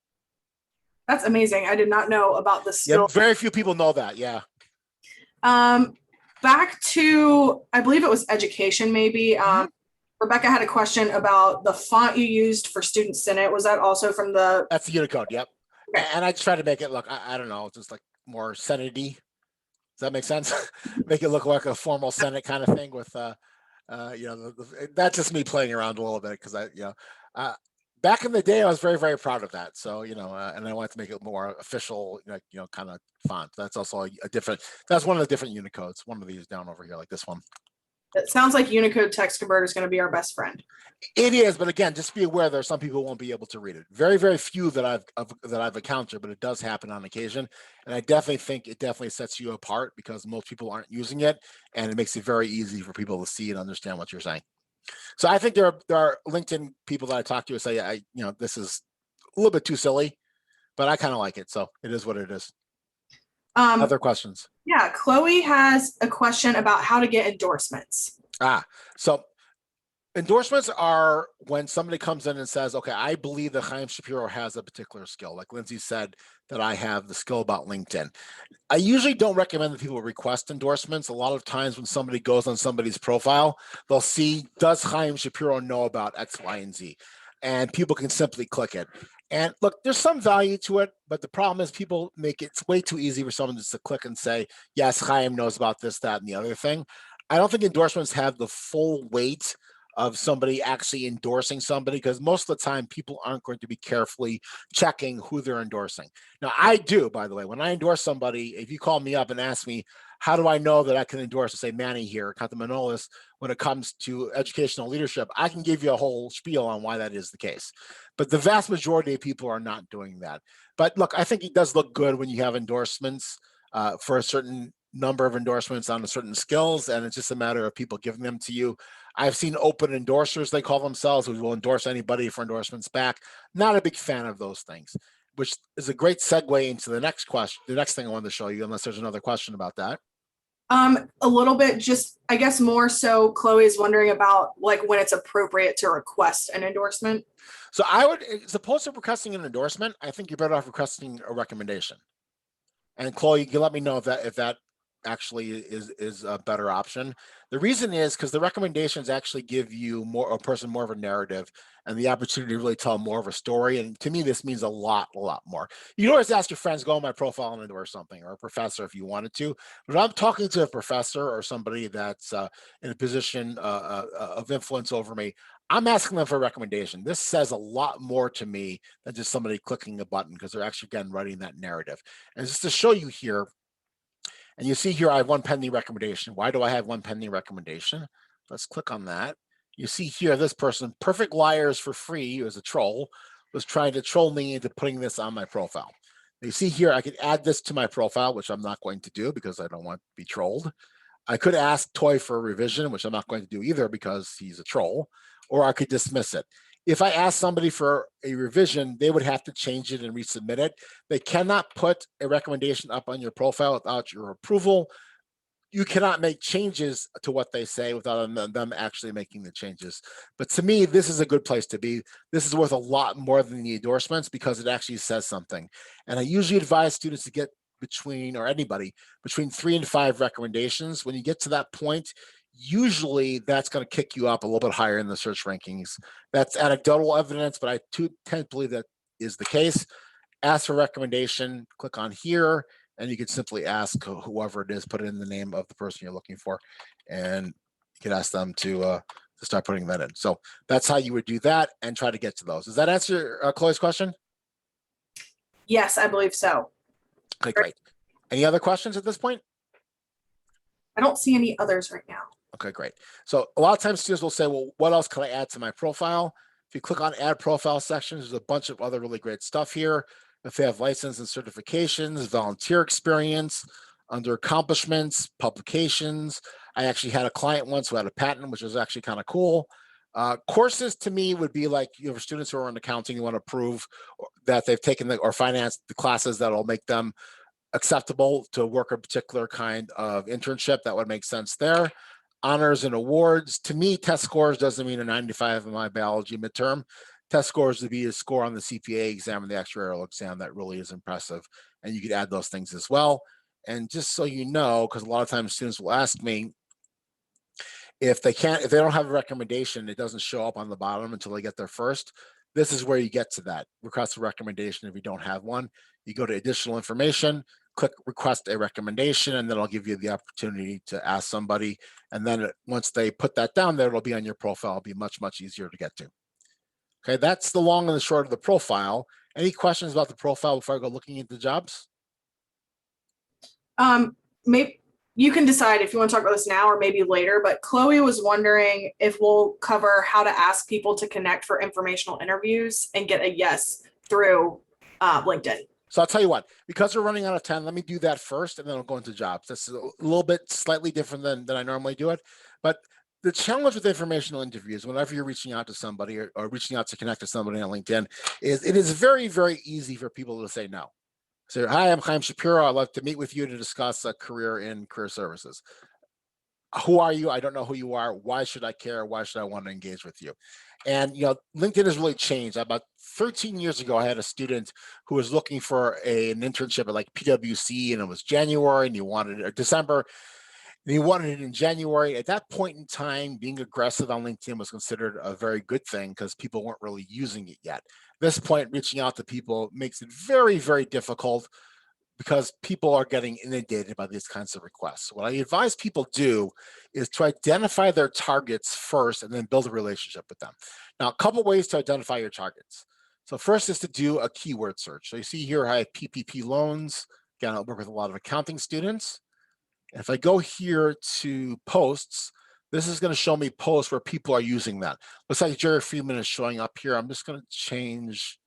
That's amazing. I did not know about the Yeah, skill. very few people know that. Yeah. Back to, I believe it was education, maybe. Rebecca had a question about the font you used for Student Senate. Was that also from the? That's the Unicode. Yep. Okay. And I just try to make it look, I don't know, just like more Senate-y. Does that make sense? Make it look like a formal Senate kind of thing with, that's just me playing around a little bit because back in the day, I was very, very proud of that. So, and I wanted to make it more official, kind of font. That's also a different, that's one of the different Unicodes. One of these down over here, like this one. It sounds like Unicode text converter is going to be our best friend. It is, but again, just be aware there are some people who won't be able to read it. Very, very few that I've encountered, but it does happen on occasion. And I definitely think it definitely sets you apart because most people aren't using it, and it makes it very easy for people to see and understand what you're saying. So I think there are LinkedIn people that I talk to who say, this is a little bit too silly, but I kind of like it. So it is what it is. Other questions? Yeah, Chloe has a question about how to get endorsements. So endorsements are when somebody comes in and says, okay, I believe that Chaim Shapiro has a particular skill. Like Lindsay said, that I have the skill about LinkedIn. I usually don't recommend that people request endorsements. A lot of times when somebody goes on somebody's profile, they'll see, does Chaim Shapiro know about X, Y, and Z? And people can simply click it. And look, there's some value to it, but the problem is people make it's way too easy for someone just to click and say, yes, Chaim knows about this, that, and the other thing. I don't think endorsements have the full weight of somebody actually endorsing somebody because most of the time people aren't going to be carefully checking who they're endorsing. Now, I do, by the way, when I endorse somebody, if you call me up and ask me, how do I know that I can endorse, say, Manny here, Kata Manolis, when it comes to educational leadership, I can give you a whole spiel on why that is the case. But the vast majority of people are not doing that. But look, I think it does look good when you have endorsements for a certain number of endorsements on certain skills, and it's just a matter of people giving them to you. I've seen open endorsers, they call themselves, who will endorse anybody for endorsements back. Not a big fan of those things, which is a great segue into the next question, the next thing I wanted to show you, unless there's another question about that. A little bit, just I guess more so Chloe is wondering about like when it's appropriate to request an endorsement. So I would, as opposed to requesting an endorsement, I think you're better off requesting a recommendation. And Chloe, you can let me know if that actually is a better option. The reason is because the recommendations actually give you more of a narrative and the opportunity to really tell more of a story. And to me, this means a lot more. You can always ask your friends, go on my profile and endorse something, or a professor if you wanted to. But I'm talking to a professor or somebody that's in a position of influence over me. I'm asking them for a recommendation. This says a lot more to me than just somebody clicking a button because they're actually, again, writing that narrative. And just to show you here, and you see here, I have one pending recommendation. Why do I have one pending recommendation? Let's click on that. You see here, this person, Perfect Liars for Free, who is a troll, was trying to troll me into putting this on my profile. You see here, I could add this to my profile, which I'm not going to do because I don't want to be trolled. I could ask Toy for a revision, which I'm not going to do either because he's a troll, or I could dismiss it. If I ask somebody for a revision, they would have to change it and resubmit it. They cannot put a recommendation up on your profile without your approval. You cannot make changes to what they say without them actually making the changes. But to me, this is a good place to be. This is worth a lot more than the endorsements because it actually says something. And I usually advise students to get between 3 and 5 recommendations. When you get to that point, usually that's going to kick you up a little bit higher in the search rankings. That's anecdotal evidence, but I tend to believe that is the case. Ask for recommendation, click on here, and you can simply ask whoever it is, put in the name of the person you're looking for, and you can ask them to start putting that in. So that's how you would do that and try to get to those. Does that answer Chloe's question? Yes, I believe so. Okay, great. Any other questions at this point? I don't see any others right now. Okay, great. So a lot of times students will say, well, what else can I add to my profile? If you click on add profile sections, there's a bunch of other really great stuff here. If they have license and certifications, volunteer experience, under accomplishments, publications. I actually had a client once who had a patent, which was actually kind of cool. Courses to me would be like, you have students who are in accounting, you want to prove that they've taken or financed the classes that'll make them acceptable to work a particular kind of internship. That would make sense there. Honors and awards. To me, test scores doesn't mean a 95 in my biology midterm. Test scores would be a score on the CPA exam and the actuarial exam. That really is impressive. And you could add those things as well. And just so you know, because a lot of times students will ask me, if they don't have a recommendation, it doesn't show up on the bottom until they get their first. This is where you get to that. Request a recommendation if you don't have one. You go to additional information, click request a recommendation, and then I'll give you the opportunity to ask somebody. And then once they put that down there, it'll be on your profile. It'll be much, much easier to get to. Okay, that's the long and the short of the profile. Any questions about the profile before I go looking into jobs? Maybe you can decide if you want to talk about this now or maybe later, but Chloe was wondering if we'll cover how to ask people to connect for informational interviews and get a yes through LinkedIn. So I'll tell you what, because we're running out of time, let me do that first and then I'll go into jobs. That's a little bit slightly different than I normally do it. But the challenge with informational interviews, whenever you're reaching out to somebody or reaching out to connect to somebody on LinkedIn, is it is very, very easy for people to say no. So, hi, I'm Chaim Shapiro. I'd love to meet with you to discuss a career in career services. Who are you? I don't know who you are. Why should I care? Why should I want to engage with you? And LinkedIn has really changed. About 13 years ago, I had a student who was looking for an internship at like PwC, and it was January, and he wanted it, or December, and he wanted it in January. At that point in time, being aggressive on LinkedIn was considered a very good thing because people weren't really using it yet. At this point, reaching out to people makes it very, very difficult because people are getting inundated by these kinds of requests. What I advise people do is to identify their targets first and then build a relationship with them. Now, a couple ways to identify your targets. So first is to do a keyword search. So you see here, I have PPP loans. Again, I work with a lot of accounting students. And if I go here to posts, this is going to show me posts where people are using that. Looks like Jerry Friedman is showing up here. I'm just going to change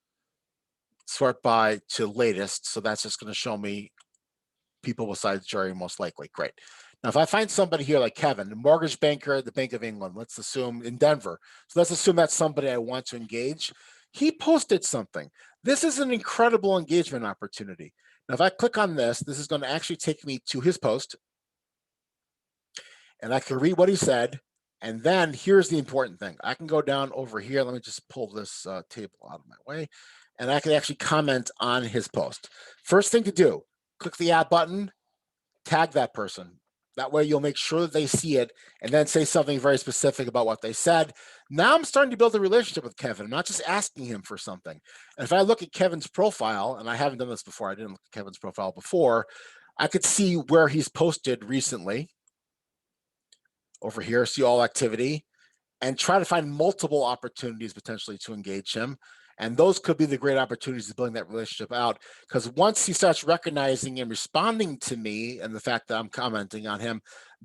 sort by to latest. So that's just going to show me people besides Jerry, most likely. Great. Now, if I find somebody here like Kevin, the mortgage banker at the Bank of England, let's assume in Denver. So let's assume that's somebody I want to engage. He posted something. This is an incredible engagement opportunity. Now, if I click on this, this is going to actually take me to his post. And I can read what he said. And then here's the important thing. I can go down over here. Let me just pull this table out of my way. And I can actually comment on his post. First thing to do, click the add button, tag that person. That way you'll make sure that they see it and then say something very specific about what they said. Now I'm starting to build a relationship with Kevin. I'm not just asking him for something. And if I look at Kevin's profile, and I haven't done this before, I didn't look at Kevin's profile before, I could see where he's posted recently. Over here, see all activity, and try to find multiple opportunities potentially to engage him. And those could be the great opportunities to building that relationship out. Because once he starts recognizing and responding to me and the fact that I'm commenting on him,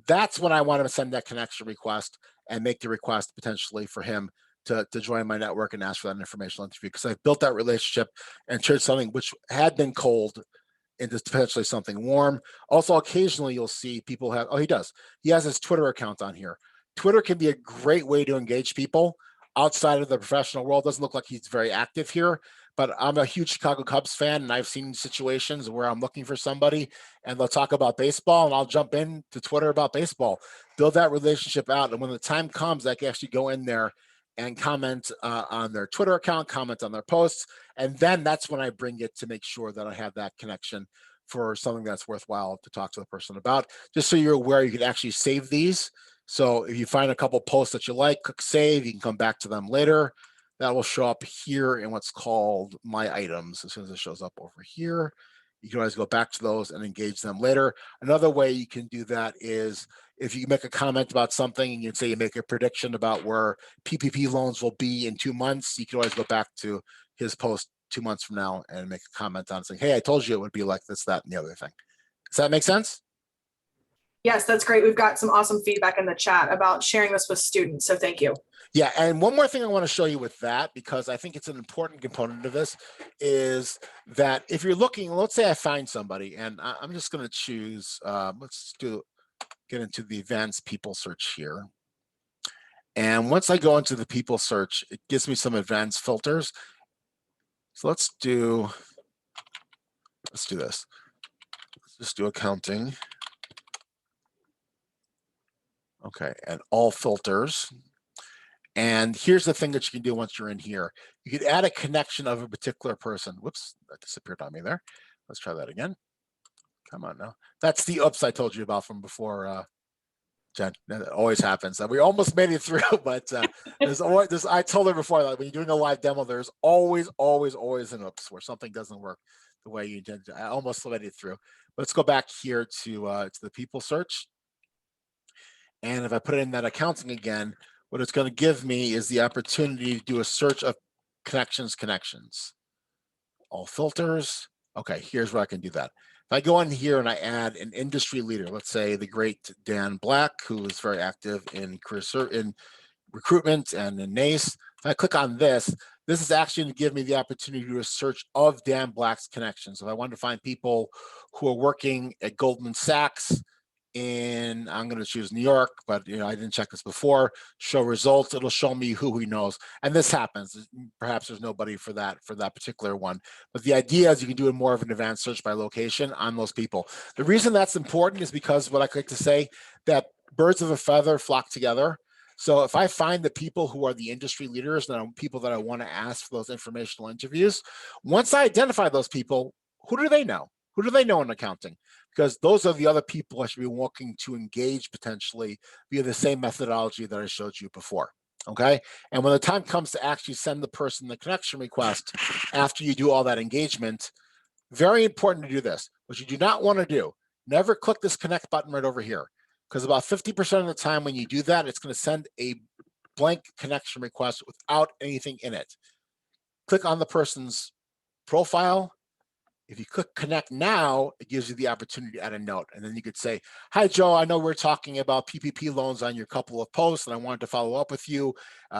that's when I want to send that connection request and make the request potentially for him to join my network and ask for that informational interview. Because I've built that relationship and turned something which had been cold into potentially something warm. Also, occasionally you'll see people have, he has his Twitter account on here. Twitter can be a great way to engage people outside of the professional world. Doesn't look like he's very active here, but I'm a huge Chicago Cubs fan, and I've seen situations where I'm looking for somebody and they'll talk about baseball, and I'll jump in to Twitter about baseball, build that relationship out. And when the time comes, I can actually go in there and comment on their Twitter account, comment on their posts. And then that's when I bring it to make sure that I have that connection for something that's worthwhile to talk to the person about. Just so you're aware, you can actually save these. So if you find a couple posts that you like, click save, you can come back to them later. That will show up here in what's called my items. As soon as it shows up over here, you can always go back to those and engage them later. Another way you can do that is if you make a comment about something and you say you make a prediction about where PPP loans will be in 2 months, you can always go back to his post 2 months from now and make a comment on it saying, hey, I told you it would be like this, that, and the other thing. Does that make sense? Yes, that's great. We've got some awesome feedback in the chat about sharing this with students. So thank you. Yeah, and one more thing I want to show you with that, because I think it's an important component of this, is that if you're looking, let's say I find somebody, and I'm just going to choose, let's get into the advanced people search here. And once I go into the people search, it gives me some advanced filters. So let's do this. Let's just do accounting. Okay, and all filters. And here's the thing that you can do once you're in here. You could add a connection of a particular person. Whoops, that disappeared on me there. Let's try that again. Come on now. That's the oops I told you about from before, Jen. That always happens. We almost made it through, but there's always, I told her before that when you're doing a live demo, there's always an oops where something doesn't work the way you intended. I almost made it through. Let's go back here to the people search. And if I put it in that accounting again, what it's going to give me is the opportunity to do a search of connections. All filters. Okay, here's where I can do that. If I go in here and I add an industry leader, let's say the great Dan Black, who is very active in recruitment and in NACE. If I click on this, this is actually going to give me the opportunity to do a search of Dan Black's connections. If I wanted to find people who are working at Goldman Sachs, I'm going to choose New York, but I didn't check this before. Show results. It'll show me who he knows, and this happens. Perhaps there's nobody for that particular one, but the idea is you can do more of an advanced search by location on those people. The reason that's important is because what I like to say, that birds of a feather flock together. So if I find the people who are the industry leaders and people that I want to ask for those informational interviews, once I identify those people, who do they know? Who do they know in accounting? Because those are the other people I should be looking to engage potentially via the same methodology that I showed you before. Okay. And when the time comes to actually send the person the connection request after you do all that engagement, very important to do this. What you do not want to do, never click this connect button right over here, because about 50% of the time when you do that, it's going to send a blank connection request without anything in it. Click on the person's profile. If you click connect now, it gives you the opportunity to add a note. And then you could say, hi, Joe, I know we're talking about PPP loans on your couple of posts, and I wanted to follow up with you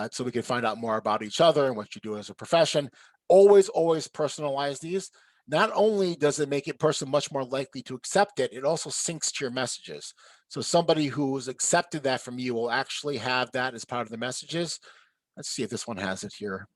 so we can find out more about each other and what you do as a profession. Always personalize these. Not only does it make a person much more likely to accept it, it also syncs to your messages. So somebody who's accepted that from you will actually have that as part of the messages. Let's see if this one has it here.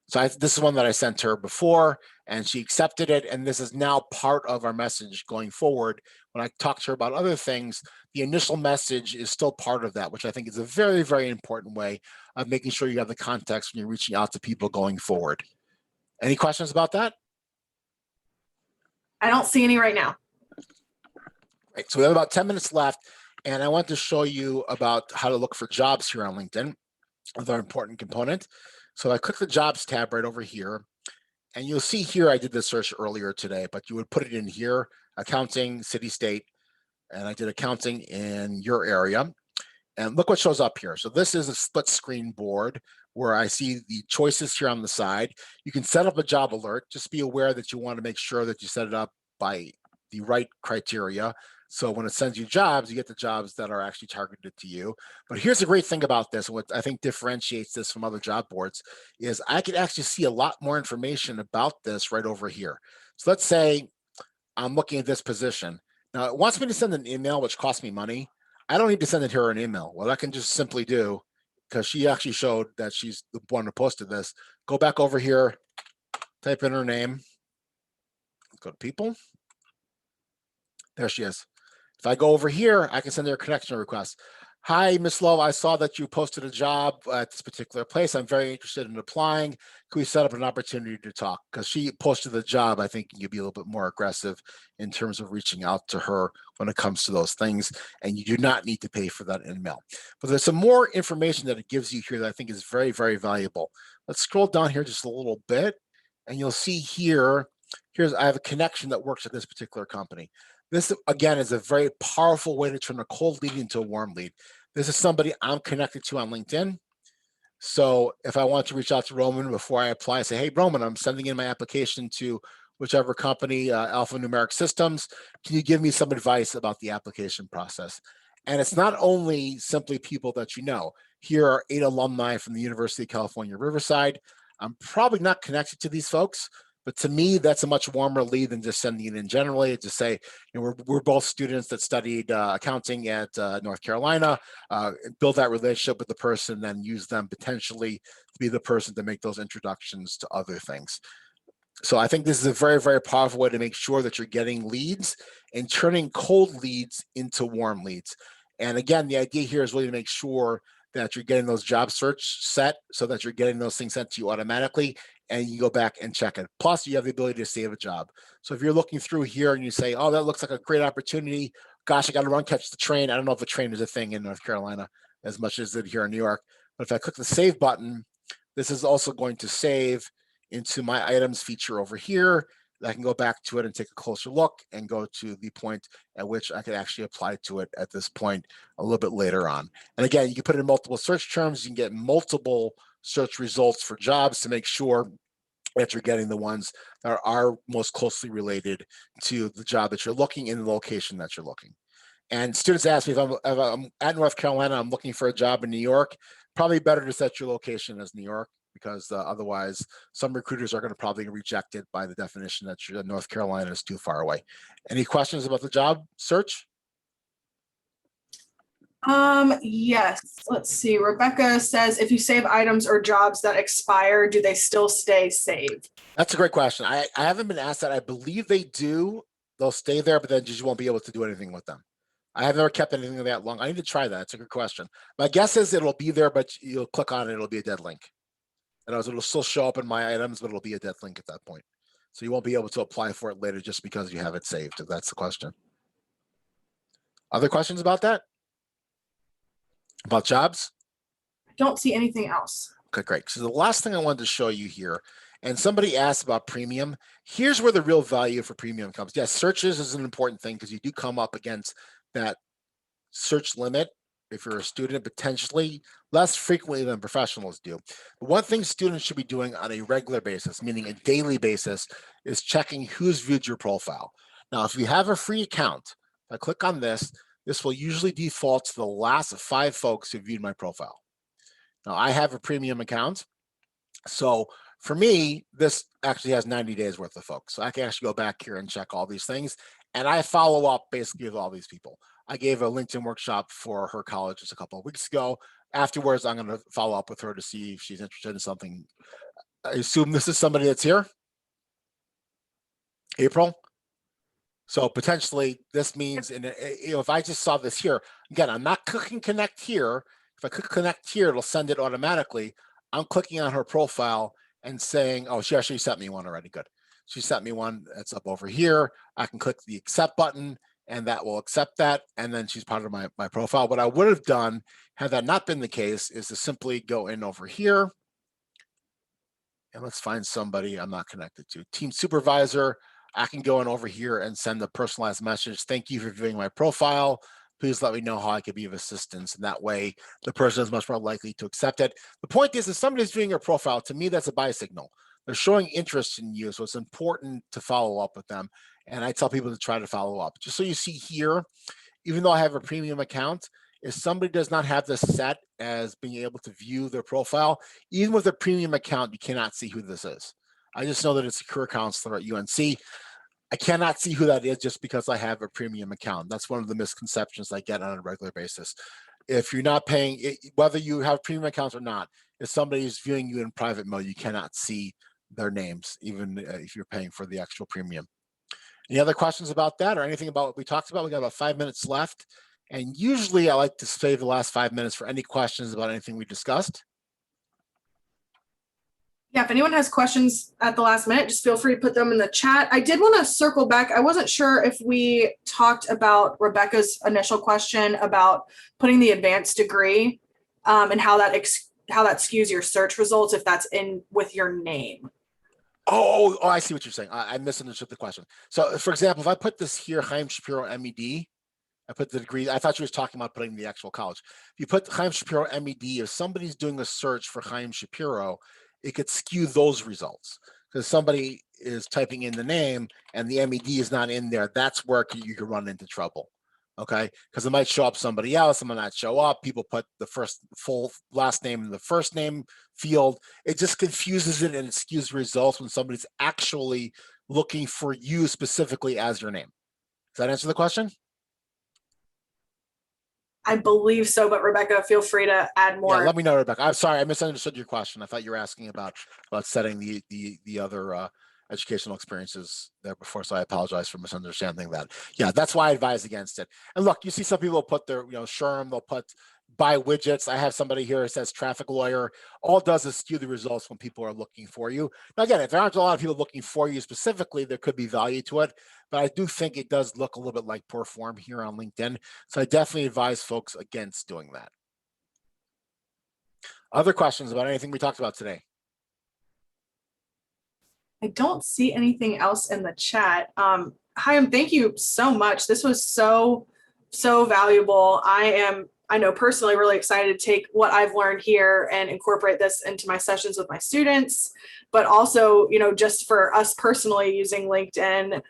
So this is one that I sent her before, and she accepted it. And this is now part of our message going forward. When I talk to her about other things, the initial message is still part of that, which I think is a very, very important way of making sure you have the context when you're reaching out to people going forward. Any questions about that? I don't see any right now. Right, so we have about 10 minutes left, and I want to show you about how to look for jobs here on LinkedIn, another important component. So I click the jobs tab right over here, and you'll see here I did this search earlier today, but you would put it in here, accounting, city, state, and I did accounting in your area. And look what shows up here. So this is a split screen board where I see the choices here on the side. You can set up a job alert. Just be aware that you want to make sure that you set it up by the right criteria. So when it sends you jobs, you get the jobs that are actually targeted to you. But here's the great thing about this, what I think differentiates this from other job boards, is I could actually see a lot more information about this right over here. So let's say I'm looking at this position. Now it wants me to send an email, which costs me money. I don't need to send it to her an email. What I can just simply do, because she actually showed that she's the one who posted this, go back over here, type in her name, go to people. There she is. If I go over here, I can send her a connection request. Hi, Miss Lowe, I saw that you posted a job at this particular place. I'm very interested in applying. Can we set up an opportunity to talk? Because she posted the job, I think you'd be a little bit more aggressive in terms of reaching out to her when it comes to those things. And you do not need to pay for that email. But there's some more information that it gives you here that I think is very, very valuable. Let's scroll down here just a little bit, and you'll see here, I have a connection that works at this particular company. This, again, is a very powerful way to turn a cold lead into a warm lead. This is somebody I'm connected to on LinkedIn. So if I want to reach out to Roman before I apply, I say, hey, Roman, I'm sending in my application to whichever company, Alphanumeric Systems. Can you give me some advice about the application process? And it's not only simply people that you know. Here are 8 alumni from the University of California, Riverside. I'm probably not connected to these folks, but to me, that's a much warmer lead than just sending it in generally. To say, we're both students that studied accounting at North Carolina, build that relationship with the person, then use them potentially to be the person to make those introductions to other things. So I think this is a very, very powerful way to make sure that you're getting leads and turning cold leads into warm leads. And again, the idea here is really to make sure that you're getting those job search set so that you're getting those things sent to you automatically, and you go back and check it. Plus, you have the ability to save a job. So if you're looking through here and you say, oh, that looks like a great opportunity. Gosh, I got to run, catch the train. I don't know if a train is a thing in North Carolina as much as it here in New York. But if I click the save button, this is also going to save into my items feature over here. I can go back to it and take a closer look and go to the point at which I could actually apply to it at this point a little bit later on. And again, you can put in multiple search terms. You can get multiple search results for jobs to make sure that you're getting the ones that are most closely related to the job that you're looking in the location that you're looking. And students ask me if I'm at North Carolina, I'm looking for a job in New York, probably better to set your location as New York, because otherwise some recruiters are going to probably reject it by the definition that North Carolina is too far away. Any questions about the job search? Yes, let's see. Rebecca says, if you save items or jobs that expire, do they still stay saved? That's a great question. I haven't been asked that. I believe they do. They'll stay there, but then you won't be able to do anything with them. I have never kept anything that long. I need to try that. It's a good question. My guess is it'll be there, but you'll click on it. It'll be a dead link. And it'll still show up in my items, but it'll be a dead link at that point. So you won't be able to apply for it later just because you have it saved, if that's the question. Other questions about that? About jobs? I don't see anything else. Okay, great. So the last thing I wanted to show you here, and somebody asked about premium. Here's where the real value for premium comes. Yes, searches is an important thing because you do come up against that search limit if you're a student, potentially less frequently than professionals do. But one thing students should be doing on a regular basis, meaning a daily basis, is checking who's viewed your profile. Now, if you have a free account, if I click on this, this will usually default to the last 5 folks who viewed my profile. Now, I have a premium account, so for me, this actually has 90 days worth of folks. So I can actually go back here and check all these things. And I follow up basically with all these people. I gave a LinkedIn workshop for her college just a couple of weeks ago. Afterwards, I'm going to follow up with her to see if she's interested in something. I assume this is somebody that's here. April. So potentially this means, if I just saw this here, again, I'm not clicking connect here. If I click connect here, it'll send it automatically. I'm clicking on her profile and saying, oh, she actually sent me one already. Good. She sent me one that's up over here. I can click the accept button and that will accept that. And then she's part of my profile. What I would have done had that not been the case is to simply go in over here. And let's find somebody I'm not connected to. Team supervisor. I can go in over here and send a personalized message. Thank you for viewing my profile. Please let me know how I could be of assistance. And that way, the person is much more likely to accept it. The point is, if somebody's viewing your profile, to me, that's a buy signal. They're showing interest in you, so it's important to follow up with them. And I tell people to try to follow up. Just so you see here, even though I have a premium account, if somebody does not have this set as being able to view their profile, even with a premium account, you cannot see who this is. I just know that it's a career counselor at UNC. I cannot see who that is just because I have a premium account. That's one of the misconceptions I get on a regular basis. If you're not paying, whether you have premium accounts or not, if somebody is viewing you in private mode, you cannot see their names, even if you're paying for the actual premium. Any other questions about that or anything about what we talked about? We got about 5 minutes left. And usually I like to save the last 5 minutes for any questions about anything we discussed. Yeah, if anyone has questions at the last minute, just feel free to put them in the chat. I did want to circle back. I wasn't sure if we talked about Rebecca's initial question about putting the advanced degree and how that skews your search results if that's in with your name. Oh, I see what you're saying. I misunderstood the question. So, for example, if I put this here, Chaim Shapiro MED, I put the degree. I thought you were talking about putting the actual college. If you put Chaim Shapiro MED, if somebody's doing a search for Chaim Shapiro, it could skew those results. because somebody is typing in the name and the MED is not in there, that's where you can run into trouble. Okay, because it might show up somebody else, it might not show up. People put the full last name in the first name field. It just confuses it and it skews results when somebody's actually looking for you specifically as your name. Does that answer the question? I believe so, but Rebecca, feel free to add more. Yeah, let me know, Rebecca. I'm sorry, I misunderstood your question. I thought you were asking about setting the other educational experiences there before, so I apologize for misunderstanding that. Yeah, that's why I advise against it. And look, you see some people put their, SHRM, they'll put buy widgets. I have somebody here that says traffic lawyer. All it does is skew the results when people are looking for you. Now, again, if there aren't a lot of people looking for you specifically, there could be value to it, but I do think it does look a little bit like poor form here on LinkedIn. So I definitely advise folks against doing that. Other questions about anything we talked about today? I don't see anything else in the chat. Chaim, thank you so much. This was so valuable. I know personally really excited to take what I've learned here and incorporate this into my sessions with my students, but also, just for us personally using LinkedIn.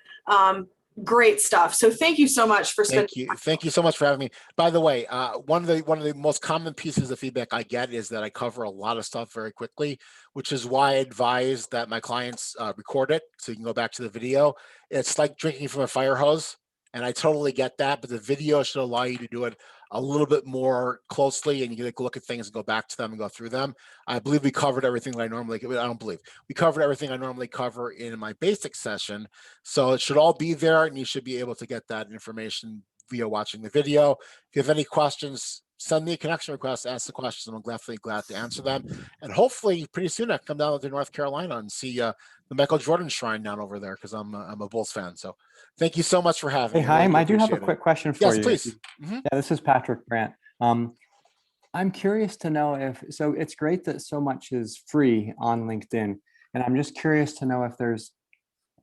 Great stuff. So thank you so much for spending. Thank you so much for having me. By the way, one of the most common pieces of feedback I get is that I cover a lot of stuff very quickly, which is why I advise that my clients record it so you can go back to the video. It's like drinking from a fire hose, and I totally get that, but the video should allow you to do it a little bit more closely, and you can look at things and go back to them and go through them. I believe we covered everything that I normally, I don't believe, we covered everything I normally cover in my basic session. So it should all be there, and you should be able to get that information via watching the video. If you have any questions, send me a connection request, ask the questions, and I'm definitely glad to answer them. And hopefully pretty soon I can come down to North Carolina and see the Michael Jordan shrine down over there, because I'm a Bulls fan. So thank you so much for having me. Hey, Chaim, I do have a quick question for you. Yes, please. Yeah, this is Patrick Brandt. I'm curious to know so it's great that so much is free on LinkedIn, and I'm just curious to know if there's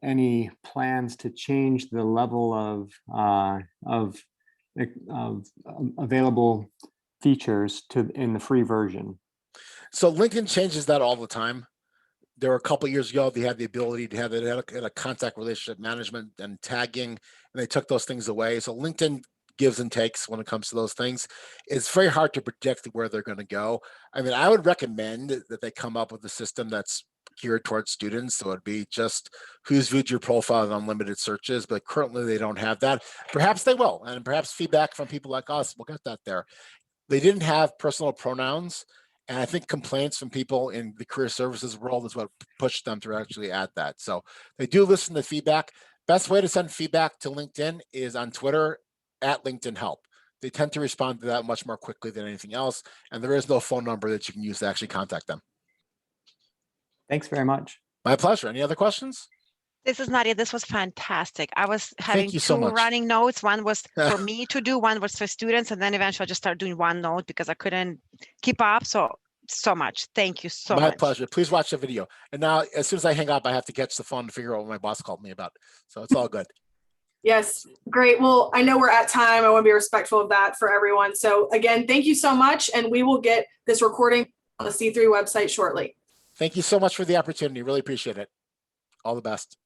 any plans to change the level of available features in the free version. So LinkedIn changes that all the time. There were a couple of years ago, they had the ability to have it at a contact relationship management and tagging, and they took those things away. So LinkedIn gives and takes when it comes to those things. It's very hard to predict where they're going to go. I mean, I would recommend that they come up with a system that's geared towards students. So it'd be just who's viewed your profile in unlimited searches, but currently they don't have that. Perhaps they will, and perhaps feedback from people like us will get that there. They didn't have personal pronouns, and I think complaints from people in the career services world is what pushed them to actually add that. So they do listen to feedback. Best way to send feedback to LinkedIn is on Twitter at LinkedIn Help. They tend to respond to that much more quickly than anything else, and there is no phone number that you can use to actually contact them. Thanks very much. My pleasure. Any other questions? This is Nadia. This was fantastic. I was having you so two much. running notes. One was for me to do, one was for students, and then eventually I just started doing one note because I couldn't keep up. So much. Thank you so much. My pleasure. Please watch the video. And now, as soon as I hang up, I have to catch the phone to figure out what my boss called me about. So it's all good. Yes, great. Well, I know we're at time. I want to be respectful of that for everyone. So again, thank you so much. And we will get this recording on the C3 website shortly. Thank you so much for the opportunity. Really appreciate it. All the best.